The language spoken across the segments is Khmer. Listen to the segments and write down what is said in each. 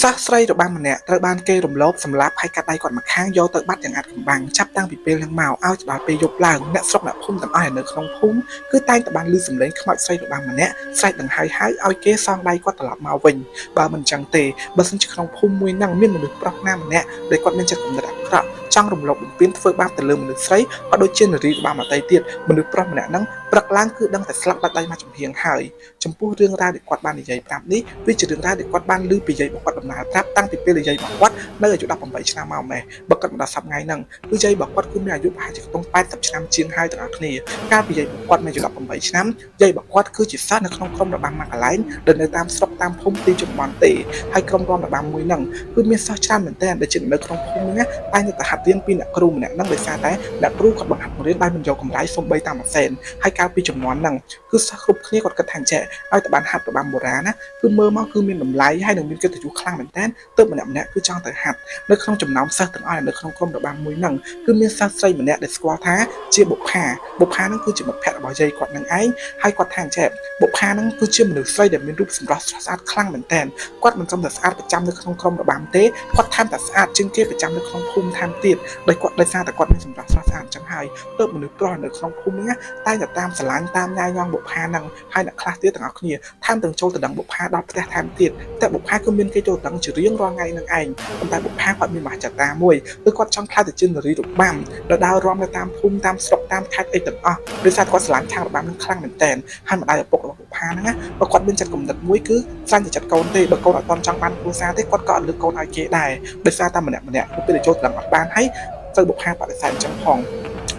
សះស្រីរបស់ម្នាក់ត្រូវបានគេរំលោភសម្លាប់ហើយកាត់ដៃគាត់ម្ខាងយកទៅបាត់យ៉ាងអាថ៌កំបាំងចាប់តាំងពីពេលហ្នឹងមកឲ្យដល់ពេលយប់ឡើងអ្នកស្រុកអ្នកភូមិទាំងអស់នៅក្នុងភូមិគឺតែងតែបានឮសំឡេងខ្មោចស្រីរបស់ម្នាក់ស្រែកដង្ហៅហៅឲ្យគេសងដៃគាត់ត្រឡប់មកវិញបើមិនចឹងទេបើសិនជាក្នុងភូមិមួយហ្នឹងមានមនុស្សប្រុសណាម្នាក់ដែលគាត់មានចិត្តគំនិតអាក្រក់ចង់រំលោភបំពានធ្វើបាបទៅលើមនុស្សស្រីក៏ដូចជានារីរបស់ម្ដាយទៀតមនុស្សប្រុសម្នាក់ហ្នឹងព្រឹកឡើងគឺដឹងតែស្លាប់បាត់ដៃមកចំហៀងហើយចំពោះរឿងរ៉ាវដែលគាត់បាននិយាយប្រាប់នេះវាជារឿងរ៉ាវដែលគាត់បានឮពីយាយរបស់គាត់ដំណើរប្រាប់តាំងពីពេលយាយរបស់គាត់នៅអាយុ18ឆ្នាំមកម្លេះបើគាត់មកដល់សប្តាហ៍ថ្ងៃហ្នឹងគឺយាយរបស់គាត់គឺមានអាយុប្រហែលជាខ្ទង់80ឆ្នាំជាងហើយទាំងអស់គ្នាកាលពីយាយរបស់គាត់មានអាយុ18ឆ្នាំយាយរបស់គាត់គឺជាសិស្សនៅក្នុងក្រុមរបាំមួយកន្លែងដែលនៅតាមស្រុកតាមភូមិទីជនបទទេហើយក្រុមរបាំមួយហ្នឹងគឺមានសិស្សច្រើនមែនទែនដែលជានៅក្នុងភូមិហ្នឹងតែងតែហាត់រៀនពីអ្នកគ្រូម្នាក់ហ្នឹងដោយសារតែអ្នកគ្រូគាត់បង្ហាត់បង្រៀនដោយមិនយកកម្រៃសូម្បីតាមម៉ាស៊ីនហើយកាលពីចំនួនហ្នឹងគឺសិស្សគ្រប់គ្នាគាត់គិតថាអញ្ចឹងឲ្យតែបានហាត់របាំបុរាណណាគឺមើលមកគឺមានតម្លៃហើយនឹងមានកិត្តិយសខ្លាំងមែនទែនទើបម្នាក់គឺចង់ទៅហាត់នៅក្នុងចំណោមសិស្សទាំងអស់នៅក្នុងក្រុមរបាំមួយហ្នឹងគឺមានសិស្សស្រីម្នាក់ដែលស្គាល់ថាជាបុប្ផាហ្នឹងគឺជាមិត្តភក្តិរបស់យាយគាត់នឹងឯងហើយគាត់ថាអញ្ចឹងបុប្ផាហ្នឹងគឺជាមនុស្សស្រីដែលមានរូបសម្រស់ស្រស់ស្អាតខ្លាំងមែនទែនគាត់មិនត្រឹមតែស្អាតប្រចាំនៅក្នុងក្រុមរបាំទេគាត់ថែមតែស្អាតជាងគេប្រចាំនៅក្នុងភូមិថែមទៀតដោយសារតែគាត់មានសម្រស់ស្រស់ស្អាតអញ្ចឹងហើយទើបមនុស្សប្រុសនៅក្នុងភូមិហ្នឹងតែងតែតាមស្រឡាញ់តាមញ៉ាយញងបុប្ផាហ្នឹងហើយអ្នកខ្លះទៀតទាំងអស់គ្នាថែមទាំងចូលទៅដឹងបុប្ផាដល់ផ្ទះថែមទៀតតែបុប្ផាគឺមានគេចូលដឹងជារៀងរាល់ថ្ងៃនឹងឯងប៉ុន្តែបុប្ផាគាត់មានមហិច្ឆតាមួយគឺគាត់ចង់ខ្លាចទៅជានារីរបាំដែលដើររាំនៅតាមភូមិតាមស្រុកតាមខេត្តអីទាំងអស់ដោយសារគាត់ស្រឡាញ់ខាងរបាំនឹងខ្លាំងមែនទែនហើយម្ដាយឪពុករបស់បុប្ផាហ្នឹងណាបើគាត់មានចិត្តគំនិតមួយគឺស្រាញ់តែចិត្តកូនទេបើកូនអត់ទាន់ចង់បានគ្រួសារទេគាត់ក៏អត់លើកកូនឲ្យគេដែរដោយសារតែម្នាក់គឺពេលចូលទៅដឹងអត់បានហើយទៅបុប្ផាបដិសេធអញ្ចឹងផង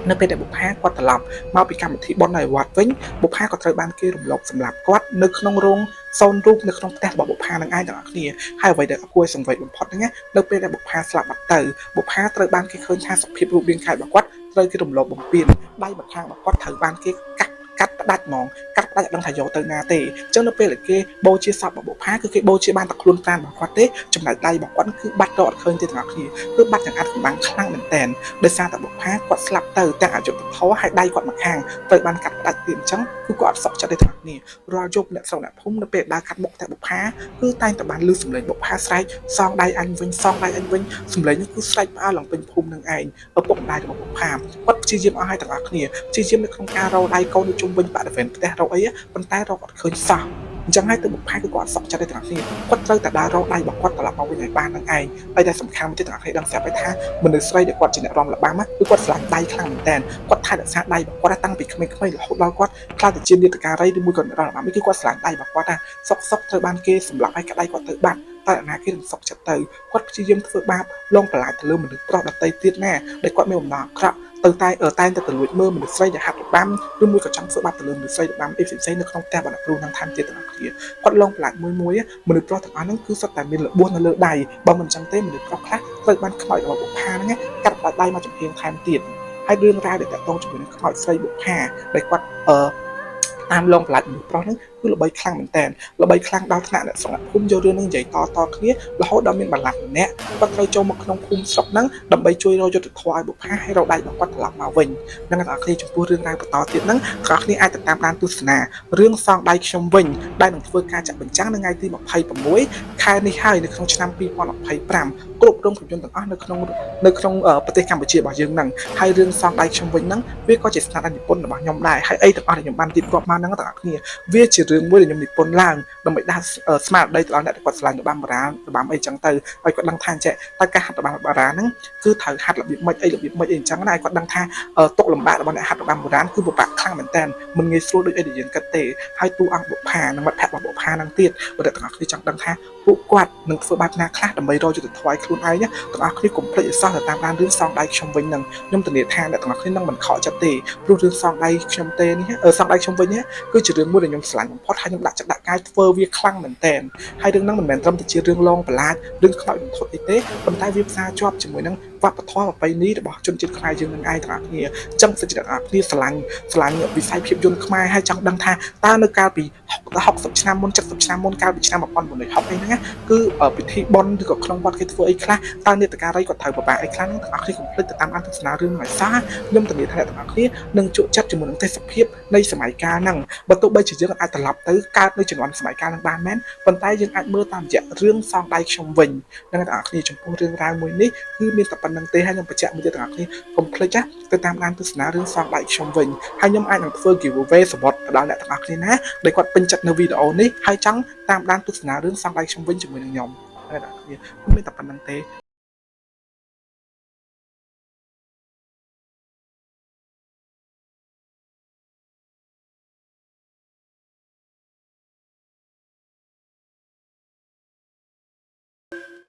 នៅពេលដែលបុប្ផាគាត់ត្រឡប់មកពីកម្មវិធីបុណ្យនៅវត្តវិញបុប្ផាក៏ត្រូវបានគេរំលោភសម្លាប់គាត់នៅក្នុងរោងសូនរូបនៅក្នុងផ្ទះរបស់បុប្ផានឹងឯងទាំងអស់គ្នាហើយអ្វីដែលគួរសង្វេគបំផុតហ្នឹងនៅពេលដែលបុប្ផាស្លាប់បាត់ទៅបុប្ផាត្រូវបានគេឃើញថាសភាពរូបរាងកាយរបស់គាត់ត្រូវគេរំលោភបំពានដៃម្ខាងរបស់គាត់ត្រូវបានគេកាត់ផ្ដាច់ហ្មងកាត់ផ្ដាច់អត់ដឹងថាយកទៅណាទេអញ្ចឹងនៅពេលដែលគេបូជាសពរបស់បុប្ផាគឺគេបូជាបានតែខ្លួនប្រាណរបស់គាត់ទេចំណែកដៃរបស់គាត់គឺបាត់រកអត់ឃើញទេទាំងអស់គ្នាគឺបាត់យ៉ាងអាថ៌កំបាំងខ្លាំងមែនតើដោយសារតែបុប្ផាគាត់ស្លាប់ទៅទាំងអយុធធម៌ហើយដៃគាត់ម្ខាងត្រូវបានកាត់ផ្ដាច់ទៀតអញ្ចឹងគឺគាត់អត់សក់ចិត្តទេទាំងអស់គ្នារាល់យប់អ្នកស្រុកអ្នកភូមិនៅពេលដើរកាត់មុខតែបុប្ផាគឺតែងតែបានឮសំឡេងបុប្ផាស្រែកសងដៃអញវិញសងដៃអញវិញសំឡេងនេះគឺស្រែកផ្អើលឡើងពេញភូមិនឹងឯងឪពុកម្ដាយរបស់បុប្ផាគាត់ព្យាយាមអស់ឲ្យទាំងអស់គ្នាព្យាយាមនៅក្នុងការរកដៃកូននៅជុំវិញបរិវេណផ្ទះរកអីប៉ុន្តែរកអត់ឃើញសោះអញ្ចឹងហើយទៅបុប្ផាគឺគាត់អត់សក់ចិត្តទេទាំងអស់គ្នាគាត់ត្រូវតែដើររកដៃរបស់គាត់ត្រឡប់មកវិញឲ្យបាននឹងឯងហើយតែសំខាន់មួយទៀតទាំងអស់គ្នាដឹងស្រាប់ហើយថាមនុស្សស្រីដែលគាត់ជាអ្នករំលបាំគឺគាត់ស្រឡាញ់ដៃខ្លាំងមែនតើគាត់ថែរក្សាដៃរបស់គាត់តាំងពីក្មេងៗរហូតដល់គាត់ខ្លាចទៅជានាដការីឬមួយក៏អ្នករំលបាំគឺគាត់ស្រឡាញ់ដៃរបស់គាត់ថាសុកត្រូវបានគេសម្លាប់ឲ្យដៃគាត់ទៅបាត់តែអាណាគេនឹងសុកចិត្តទៅគាត់ព្យាយាមធ្វើបាបលងបន្លាចទៅលើមនុស្សប្រុសដទៃទៀតណាដែលគាត់មានបំណងអាក្រក់ទៅតែងទៅលួចមើលមនុស្សស្រីដែលហាត់របាំឬមួយក៏ចង់ធ្វើបាបទៅលើមនុស្សស្រីរបាំអីផ្សេងៗនៅក្នុងផ្ទះបណ្ឌិតគ្រូនឹងថែមទៀតទាំងអស់គ្នាគាត់លងបន្លាចមួយមនុស្សប្រុសទាំងអស់ហ្នឹងគឺសុទ្ធតែមានរបួសនៅលើដៃបើមិនចឹងទេមនុស្សប្រុសខ្លះត្រូវបានខ្មោចរបស់បុប្ផាហ្នឹងកាត់ដៃមកចំហៀងថែមទៀតហើយរឿងរ៉ាវដែលតាក់ទងជាមួយនឹងខ្មោចស្រីបុប្ផាដែលគាត់តាមលងបន្លាចមនុស្សប្រុសហ្នឹងគឺល្បីខ្លាំងមែនតើល្បីខ្លាំងដល់ថ្នាក់អ្នកស្រុកភូមិយករឿងនេះនិយាយតគ្នារហូតដល់មានបន្លាចម្នាក់គាត់ត្រូវចូលមកក្នុងភូមិស្រុកហ្នឹងដើម្បីជួយរកយុត្តិធម៌ឲ្យបុប្ផាឲ្យរកដៃរបស់គាត់ត្រឡប់មកវិញនឹងអ្នកគ្នាចំពោះរឿងរ៉ាវបន្តទៀតហ្នឹងអ្នកគ្នាអាចតាមដានទស្សនារឿងសងដៃខ្ញុំវិញដែលនឹងធ្វើការចាក់បញ្ចាំងនៅថ្ងៃទី26ខែនេះហើយនៅក្នុងឆ្នាំ2025គ្រប់រោងភាពយន្តទាំងអស់នៅក្នុងប្រទេសកម្ពុជារបស់យើងហ្នឹងហើយរឿងសងដៃខ្ញុំវិញហ្នឹងវាក៏ជាស្នាដៃនិពន្ធរបស់ខ្ញុំដែរហើយអីទាំងអស់ដែលខ្ញុំបានរៀបរាប់មកហ្នឹងទាំងអស់គ្នាវាជារឿងមួយដែលខ្ញុំនិពន្ធឡើងដើម្បីដាស់ស្មារតីទៅដល់អ្នកដែលគាត់ឆ្លាញ់របាំបុរាណរបាំអីចឹងទៅឲ្យគាត់ដឹងថាចេះតែការហាត់របាំបុរាណហ្នឹងគឺត្រូវហាត់របៀបម៉េចអីអញ្ចឹងណាឲ្យគាត់ដឹងថាទុកលំបាករបស់អ្នកហាត់របាំបុរាណគឺពិបាកខ្លាំងមែនតើមិនងាយស្រួលដូចអីដែលយើងគិតទេហើយតួអង្គបុប្ផានិងមិត្តភក្តិរបស់បុប្ផាហ្នឹងទៀតបើអ្នកទាំងអស់គ្នាចង់ដឹងថាពួកគាត់នឹងធ្វើបែបណាខ្លះដើម្បីរកយុត្តិធម៌ឲ្យខ្លួនឯងទាំងអស់គ្នាកុំភ្លេចឲ្យសោះទៅតាមដានរឿងសងដៃខ្ញុំវិញហ្នឹងខ្ញុំធានាថាអ្នកទាំងអស់គ្នានឹងមិនខកចិត្តទេព្រោះរឿងសងដៃខ្ញុំទេនេះសងដៃខ្ញុំវិញគឺជារឿងមួយដែលខ្ញុំឆ្លាញ់បំផុតហើយខ្ញុំដាក់ចិត្តដាក់កាយធ្វើវាខ្លាំងមែនតើហើយរឿងហ្នឹងមិនមែនត្រឹមតែជារឿងលងបន្លាចរឿងខ្លោចរន្ធត់អីទេប៉ុន្តែវាផ្សារជាប់ជាមួយនឹង វប្បធម៌ប្រពៃណីរបស់ជនជាតិខ្មែរយើងនឹងឯងទាំងអស់គ្នាអញ្ចឹងសិទ្ធិទាំងអស់គ្នាស្រឡាញ់វិស័យភាពយន្តខ្មែរហើយចង់ដឹងថាតើនៅកាលពី60ឆ្នាំមុន70ឆ្នាំមុនកាលពីឆ្នាំ1960អីហ្នឹងគឺពិធីបុណ្យឬក៏ក្នុងវត្តគេធ្វើអីខ្លះតើនេតការីគាត់ត្រូវប្របាក់អីខ្លះហ្នឹងទាំងអស់គ្នាកុំភ្លេចទៅតាមអានទស្សនារឿងមួយសារខ្ញុំធានាថាអ្នកទាំងអស់គ្នានឹងជក់ចិត្តជាមួយនឹងទេសភាពនៃសម័យកាលហ្នឹងបើទោះបីជាយើងអាចត្រឡប់ទៅកើតនៅជំនាន់សម័យកាលហ្នឹងបានមែនប៉ុន្តែយើងអាចមើលតាមរយៈរឿងសងដៃខ្ញុំវិញនឹងអ្នកទាំងអស់គ្នាចំពោះរឿងរ៉ាវមួយនេះគឺមានតែប៉ុណ្្នឹងទេហើយខ្ញុំបញ្ជាក់មួយទៀតទាំងអស់គ្នាកុំភ្លេចទៅតាមដានទស្សនារឿងសងដៃខ្ញុំវិញហើយខ្ញុំអាចនឹងធ្វើ giveaway សម្បត្តិទៅដល់អ្នកទាំងអស់គ្នាណាដែលគាត់ពេញចិត្តនៅវីដេអូនេះហើយចង់តាមដានទស្សនារឿងសងដៃខ្ញុំវិញជាមួយនឹងខ្ញុំអ្នកទាំងអស់គ្នាមានតែប៉ុណ្្នឹងទេ